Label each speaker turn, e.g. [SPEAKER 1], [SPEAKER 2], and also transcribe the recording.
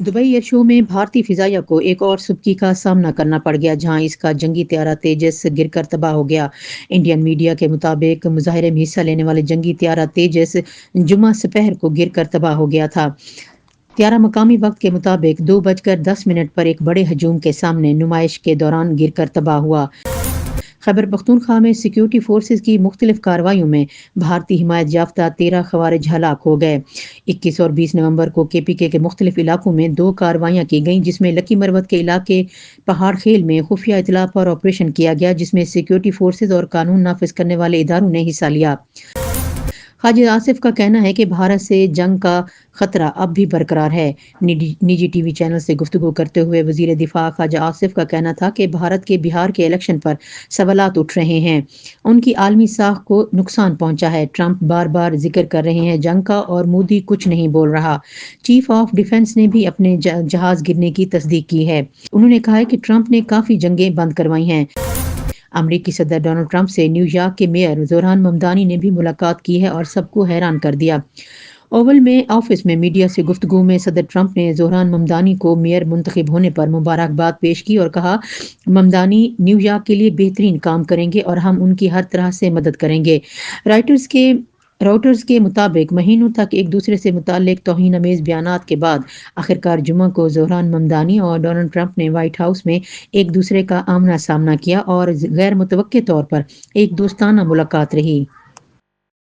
[SPEAKER 1] Dubai air show में भारतीय फिजाइया को एक और सुबकी का सामना करना पड़ गया, जहां इसका जंगी त्यारा तेजस गिरकर तबाह हो गया। इंडियन मीडिया के मुताबिक मुजाहरे में हिस्सा लेने वाले जंगी त्यारा तेजस जुमा सपहर को गिरकर तबाह हो गया था। त्यारा मकामी वक्त के मुताबिक 2:10 पर एक बड़े हजूम के सामने नुमाइश के दौरान गिरकर तबाह हुआ। खैबर पख्तूनख्वा में सिक्योरिटी फोर्सेज की मुख्तलिफ कार्रवाइयों में भारतीय हिमायत याफ्ता 13 खवारिज हलाक हो गए। 21 और 20 नवंबर को केपीके के मुख्तलिफ इलाकों में 2 कार्रवाइयां की गईं, जिसमें लकी मरवत के इलाके पहाड़ खेल में खुफिया इतला पर ऑपरेशन किया गया, जिसमें सिक्योरिटी फोर्सेज और कानून नाफिज करने वाले इदारों ने हिस्सा लिया। हाजी आसिफ का कहना है कि भारत से जंग का खतरा अब भी बरकरार है। निजी टीवी चैनल से गुफ्तगू करते हुए वजीर दिफा ख्वाजा आसिफ का कहना था कि भारत के बिहार के इलेक्शन पर सवालात उठ रहे हैं, उनकी आलमी साख को नुकसान पहुंचा है। ट्रंप बार बार जिक्र कर रहे हैं जंग का और मोदी कुछ नहीं बोल रहा। चीफ ऑफ डिफेंस ने भी अपने जहाज गिरने की तस्दीक की है। उन्होंने कहा है कि ट्रंप ने काफी जंगें बंद करवाई हैं। अमरीकी सदर डोनाल्ड ट्रंप से न्यूयॉर्क के मेयर जोहरान ममदानी ने भी मुलाकात की है और सबको हैरान कर दिया। ओवल में ऑफिस में मीडिया से गुफ्तगू में सदर ट्रंप ने जोहरान ममदानी को मेयर मुंतखब होने पर मुबारकबाद पेश की और कहा, ममदानी न्यूयॉर्क के लिए बेहतरीन काम करेंगे और हम उनकी हर तरह से मदद करेंगे। राइटर्स के मुताबिक महीनों तक एक दूसरे से मुताल्लिक तौहीन अमेज बयानात के बाद आखिरकार जुमा को जोहरान ममदानी और डोनाल्ड ट्रंप ने व्हाइट हाउस में एक दूसरे का आमना सामना किया और गैर मुतवक्के तौर पर एक दोस्ताना मुलाकात रही।